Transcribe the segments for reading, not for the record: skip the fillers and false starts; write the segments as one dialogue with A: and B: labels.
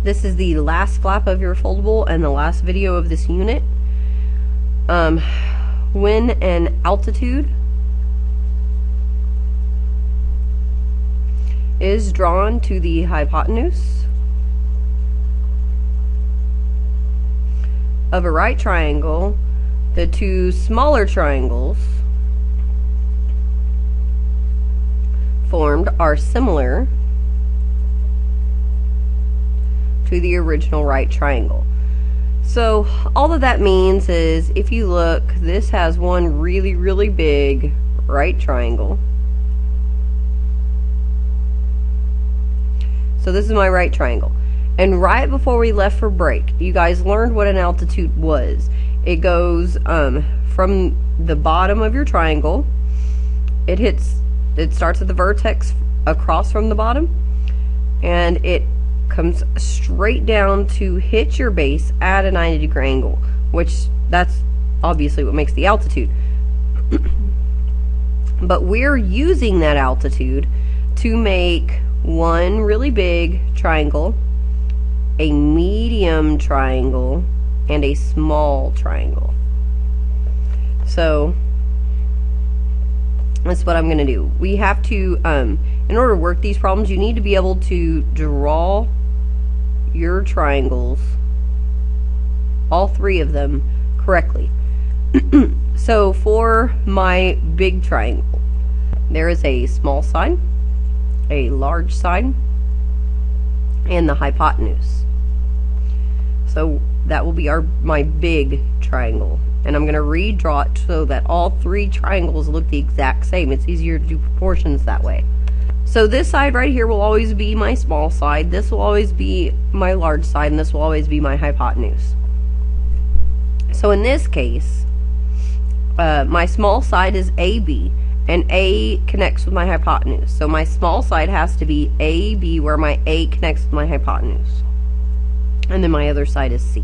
A: This is the last flap of your foldable and the last video of this unit. When an altitude is drawn to the hypotenuse of a right triangle, the two smaller triangles formed are similar to the original right triangle. So all that means is, if you look, this has one really, really big right triangle. So this is my right triangle. And right before we left for break, you guys learned what an altitude was. It goes from the bottom of your triangle. It starts at the vertex across from the bottom, and it comes straight down to hit your base at a 90-degree angle, which that's obviously what makes the altitude. But we're using that altitude to make one really big triangle, a medium triangle, and a small triangle. So that's what I'm going to do. We have to, in order to work these problems, you need to be able to draw your triangles, all three of them, correctly. So for my big triangle, there is a small side, a large side, and the hypotenuse. So that will be my big triangle. And I'm going to redraw it so that all three triangles look the exact same. It's easier to do proportions that way. So this side right here will always be my small side, this will always be my large side, and this will always be my hypotenuse. So in this case, my small side is AB, and A connects with my hypotenuse. So my small side has to be AB, where my A connects with my hypotenuse. And then my other side is C.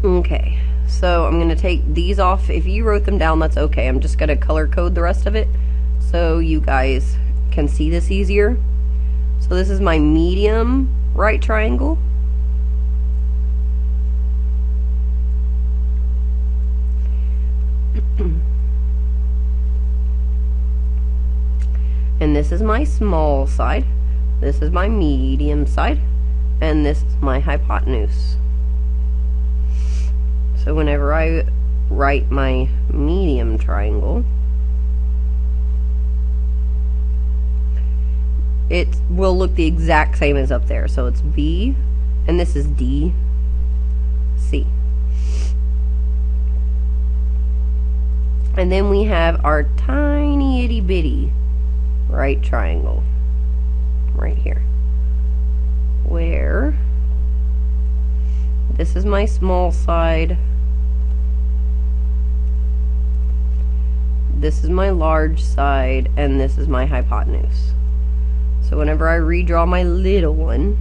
A: Okay, so I'm going to take these off. If you wrote them down, that's okay. I'm just going to color code the rest of it so you guys can see this easier. So this is my medium right triangle. And this is my small side. This is my medium side. And this is my hypotenuse. So whenever I write my medium triangle, it will look the exact same as up there. So it's B, and this is D, C. And then we have our tiny itty bitty right triangle right here, where this is my small side, this is my large side, and this is my hypotenuse. So whenever I redraw my little one,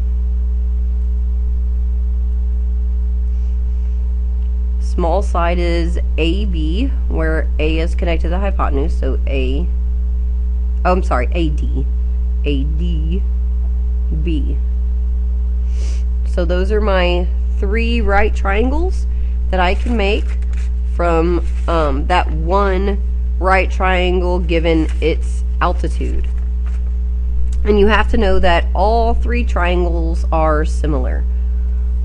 A: small side is AB, where A is connected to the hypotenuse, so AD, B. So those are my three right triangles that I can make from that one right triangle given its altitude. And you have to know that all three triangles are similar.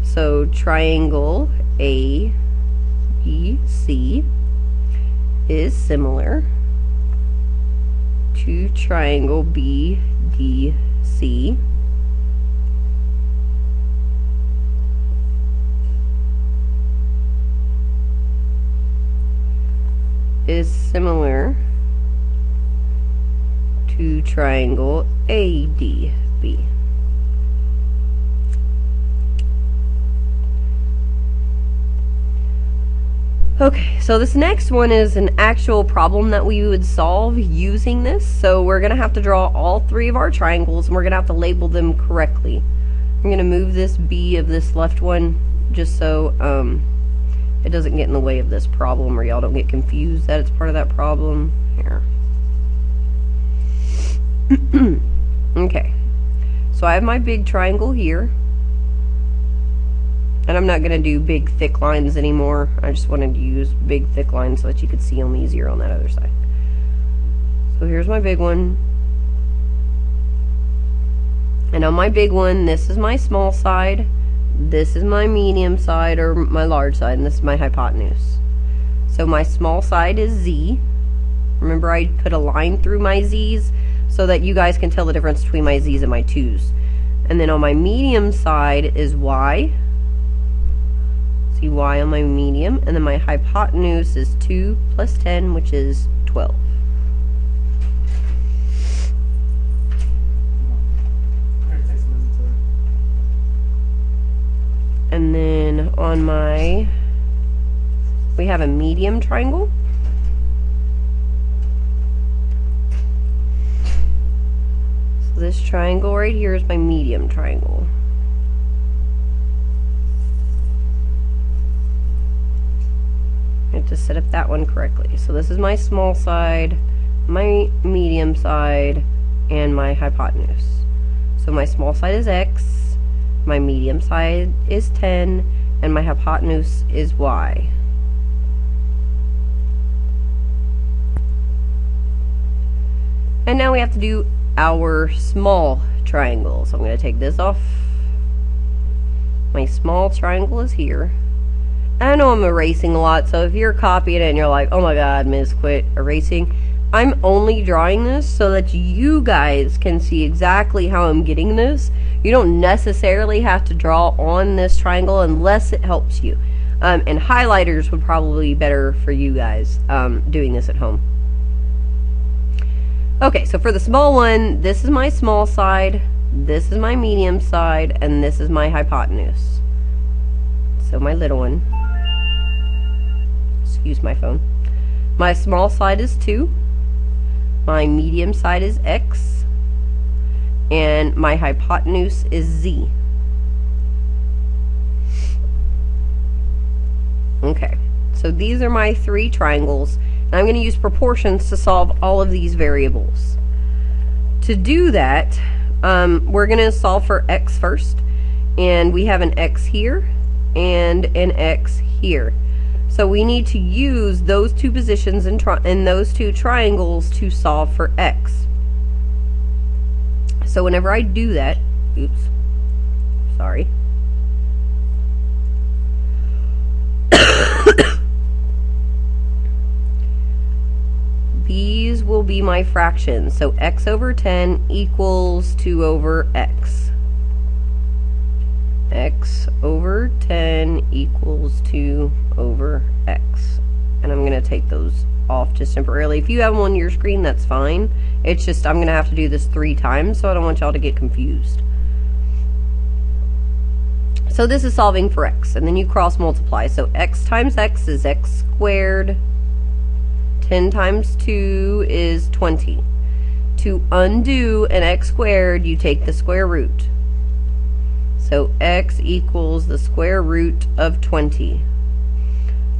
A: So triangle ABC is similar to triangle BDC, is similar to triangle ADB. Okay, so this next one is an actual problem that we would solve using this. So we're going to have to draw all three of our triangles, and we're going to have to label them correctly. I'm going to move this B of this left one just so it doesn't get in the way of this problem, or y'all don't get confused that it's part of that problem. Here. Okay. So I have my big triangle here. And I'm not going to do big thick lines anymore. I just wanted to use big thick lines so that you could see them easier on that other side. So here's my big one. And on my big one, this is my small side. This is my medium side, or my large side, and this is my hypotenuse. So my small side is Z. Remember, I put a line through my Z's so that you guys can tell the difference between my Z's and my 2's. And then on my medium side is Y. See Y on my medium. And then my hypotenuse is 2 plus 10, which is 12. And then on my, we have a medium triangle. So this triangle right here is my medium triangle. I have to set up that one correctly. So this is my small side, my medium side, and my hypotenuse. So my small side is X, my medium side is 10, and my hypotenuse is Y. And now we have to do our small triangle. So I'm going to take this off. My small triangle is here. I know I'm erasing a lot, so if you're copying it and you're like, oh my god, Miss, quit erasing, I'm only drawing this so that you guys can see exactly how I'm getting this. You don't necessarily have to draw on this triangle unless it helps you. And highlighters would probably be better for you guys doing this at home. Okay, so for the small one, this is my small side, this is my medium side, and this is my hypotenuse. So my little one. Excuse my phone. My small side is 2. My medium side is X. And my hypotenuse is Z. Okay, so these are my 3 triangles. And I'm going to use proportions to solve all of these variables. To do that, we're going to solve for X first. And we have an X here and an X here. So we need to use those 2 positions in those 2 triangles to solve for X. So whenever I do that, oops, sorry. These will be my fractions. So X over 10 equals 2 over X. X over 10 equals 2 over X. And I'm going to take those off just temporarily. If you have them on your screen, that's fine. It's just I'm going to have to do this 3 times, so I don't want y'all to get confused. So this is solving for X, and then you cross multiply. So X times X is X squared. 10 times 2 is 20. To undo an X squared, you take the square root. So X equals the square root of 20.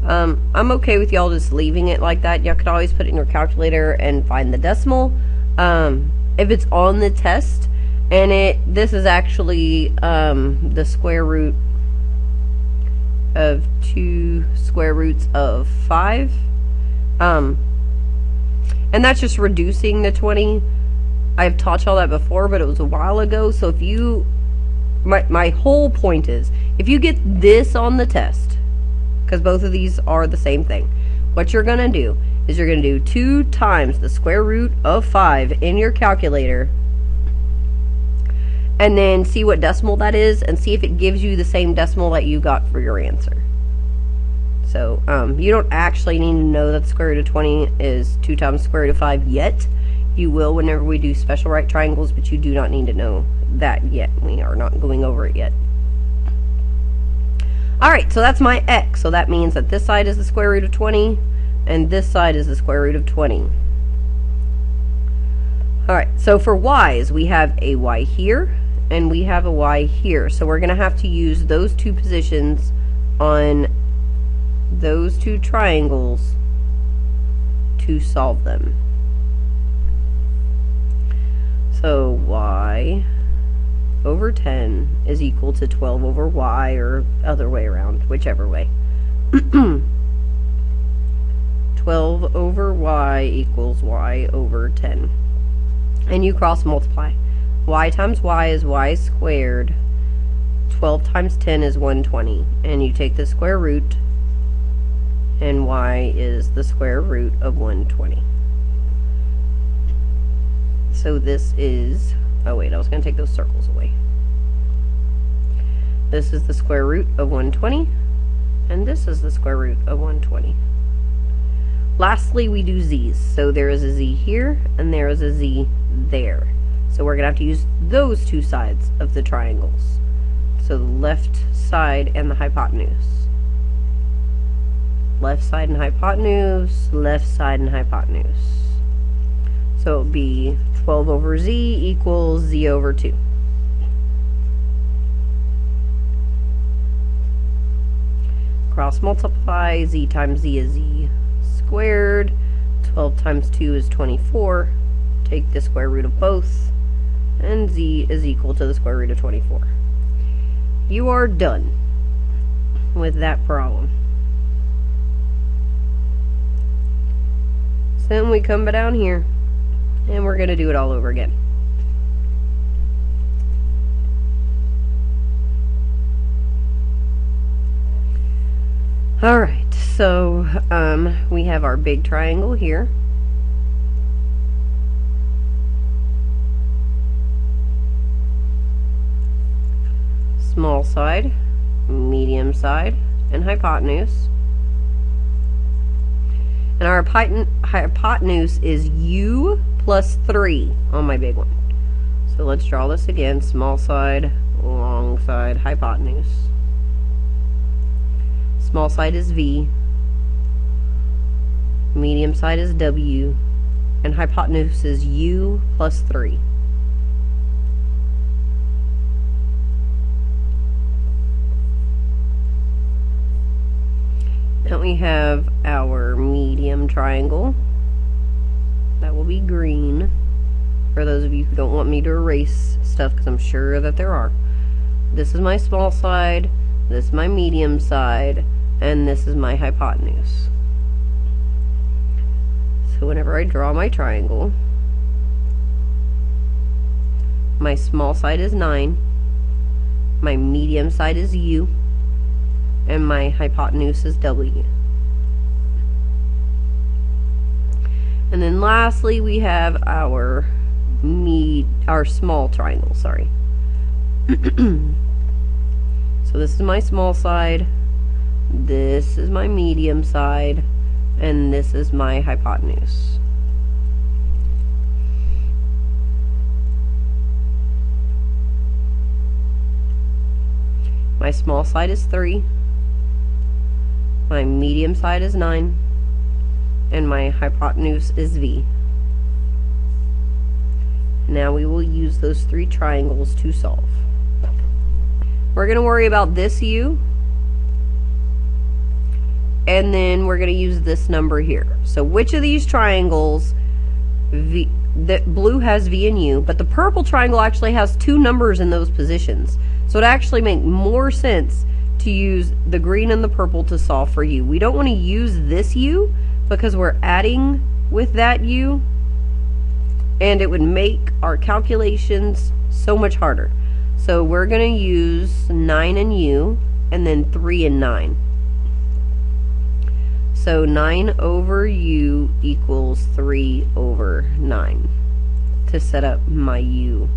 A: I'm okay with y'all just leaving it like that. Y'all could always put it in your calculator and find the decimal. If it's on the test, and this is actually the square root of 2 square roots of 5. And that's just reducing the 20. I've taught y'all that before, but it was a while ago. So if you, my whole point is, if you get this on the test, because both of these are the same thing, what you're going to do is you're going to do 2 times the square root of 5 in your calculator, and then see what decimal that is, and see if it gives you the same decimal that you got for your answer. So, you don't actually need to know that the square root of 20 is 2 times the square root of 5 yet. You will whenever we do special right triangles, but you do not need to know that yet. We are not going over it yet. Alright, so that's my X. So that means that this side is the square root of 20, and this side is the square root of 20. Alright, so for Y's, we have a Y here, and we have a Y here. So we're going to have to use those 2 positions on those 2 triangles to solve them. So Y over 10 is equal to 12 over y, or other way around, whichever way. 12 over y equals y over 10. And you cross multiply. Y times y is y squared. 12 times 10 is 120. And you take the square root, and y is the square root of 120. So this is, oh wait, I was going to take those circles away. This is the square root of 120, and this is the square root of 120. Lastly, we do z's. So there is a z here, and there is a z there. So we're going to have to use those two sides of the triangles. So the left side and the hypotenuse. Left side and hypotenuse, left side and hypotenuse. So it would be 12 over z equals z over 2. Cross multiply, z times z is z squared. 12 times 2 is 24. Take the square root of both, and z is equal to the square root of 24. You are done with that problem. So then we come down here, and we're going to do it all over again. Alright, so we have our big triangle here. Small side, medium side, and hypotenuse. And our hypotenuse is u plus 3 on my big one. So let's draw this again. Small side, long side, hypotenuse. Small side is v. Medium side is w. And hypotenuse is u plus 3. Then we have our medium triangle. That will be green. For those of you who don't want me to erase stuff, because I'm sure that there are. This is my small side, this is my medium side, and this is my hypotenuse. So whenever I draw my triangle, my small side is 9, my medium side is u, and my hypotenuse is w. And then lastly, we have our small triangle, sorry. So this is my small side, this is my medium side, and this is my hypotenuse. My small side is 3. My medium side is 9, and my hypotenuse is v. Now we will use those 3 triangles to solve. We're going to worry about this u, and then we're going to use this number here. So which of these triangles, the blue has v and u, but the purple triangle actually has 2 numbers in those positions. So it actually makes more sense to use the green and the purple to solve for u. We don't want to use this u because we're adding with that u, and it would make our calculations so much harder. So we're going to use 9 and u, and then 3 and 9. So 9 over u equals 3 over 9 to set up my u.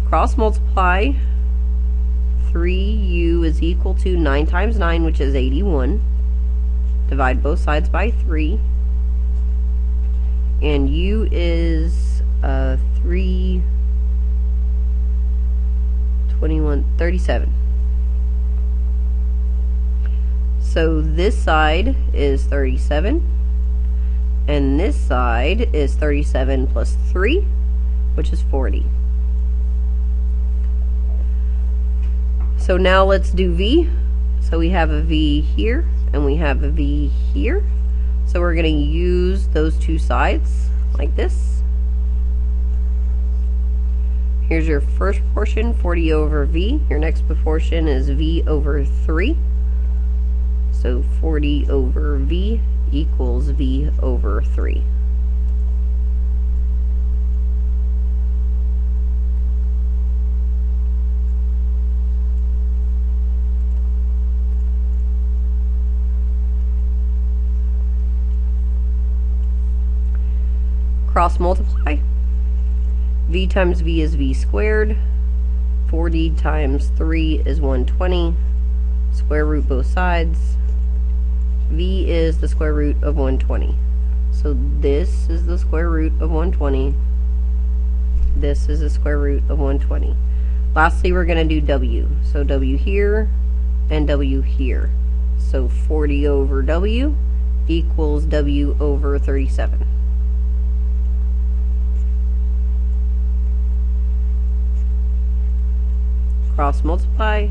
A: Cross multiply. 3u is equal to 9 times 9, which is 81. Divide both sides by 3. And u is 3, 21, 37. So this side is 37. And this side is 37 plus 3, which is 40. So now let's do v. So we have a v here, and we have a v here. So we're going to use those 2 sides, like this. Here's your first proportion, 40 over v. Your next proportion is v over 3. So 40 over v equals v over 3. Cross multiply. V times v is v squared. 40 times 3 is 120. Square root both sides. V is the square root of 120. So this is the square root of 120. This is the square root of 120. Lastly, we're going to do W. So W here and W here. So 40 over W equals W over 37. Cross multiply.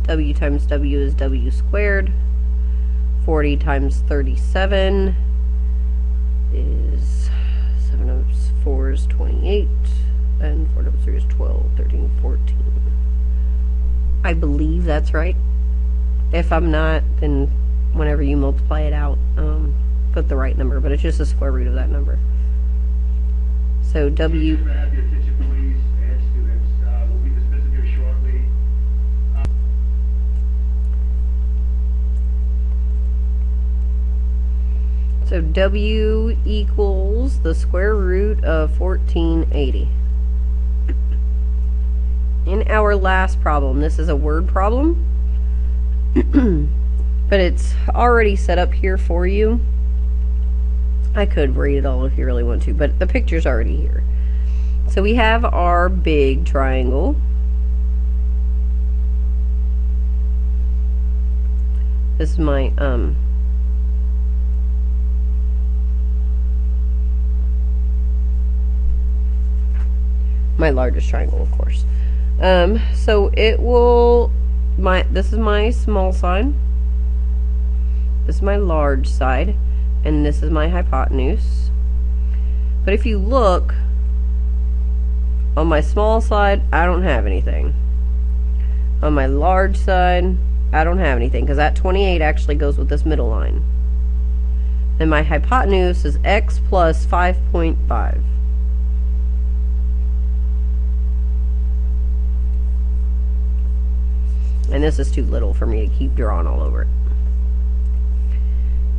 A: W times W is W squared. 40 times 37 is 7 times 4 is 28, and 4 times 3 is 12, 13, 14. I believe that's right. If I'm not, then whenever you multiply it out, put the right number, but it's just the square root of that number. So W...
B: Can you grab your attention, please, and students? We'll be dismissing you shortly.
A: So W equals the square root of 1480. In our last problem, this is a word problem, but it's already set up here for you. I could read it all if you really want to, but the picture's already here. So we have our big triangle. This is my my largest triangle, of course. So it will, this is my small side, this is my large side, and this is my hypotenuse. But if you look on my small side, I don't have anything. On my large side, I don't have anything, because that 28 actually goes with this middle line. Then my hypotenuse is x plus 5.5. And this is too little for me to keep drawing all over it.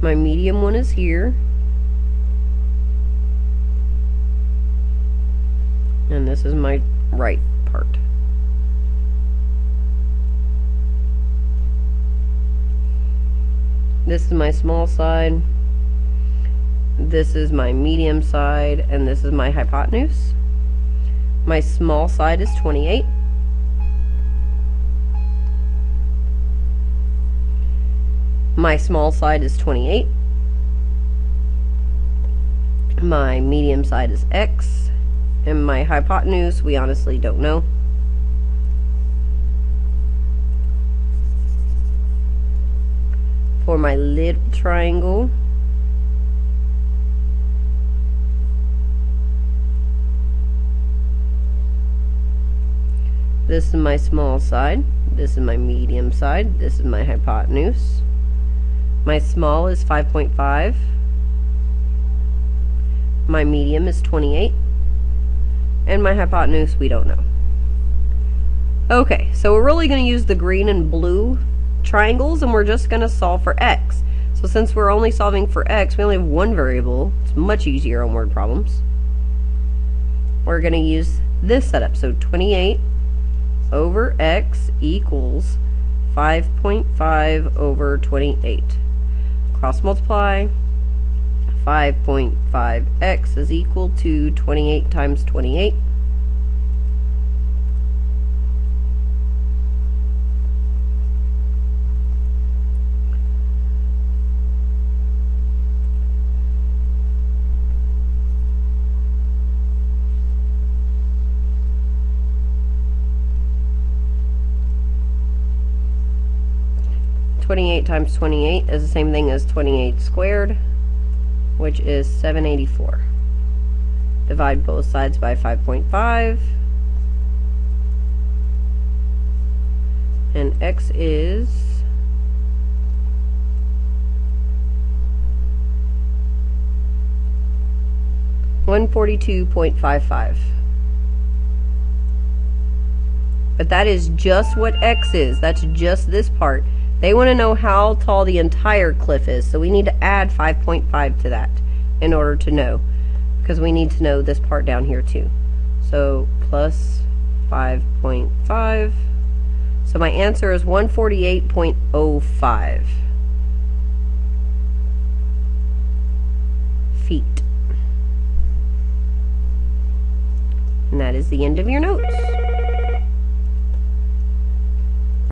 A: My medium one is here. And this is my right part. This is my small side. This is my medium side. And this is my hypotenuse. My small side is 28. My small side is 28. My medium side is x. And my hypotenuse, we honestly don't know. For my little triangle, this is my small side, this is my medium side, this is my hypotenuse. My small is 5.5. My medium is 28. And my hypotenuse, we don't know. Okay, so we're really going to use the green and blue triangles, and we're just going to solve for x. So since we're only solving for x, we only have one variable. It's much easier on word problems. We're going to use this setup. So 28 over x equals 5.5 over 28. Cross multiply. 5.5x is equal to 28 times 28. Times 28 is the same thing as 28 squared, which is 784. Divide both sides by 5.5. And X is 142.55. But that is just what X is. That's just this part. They want to know how tall the entire cliff is, so we need to add 5.5 to that in order to know, because we need to know this part down here too. So plus 5.5. So my answer is 148.05 feet. And that is the end of your notes.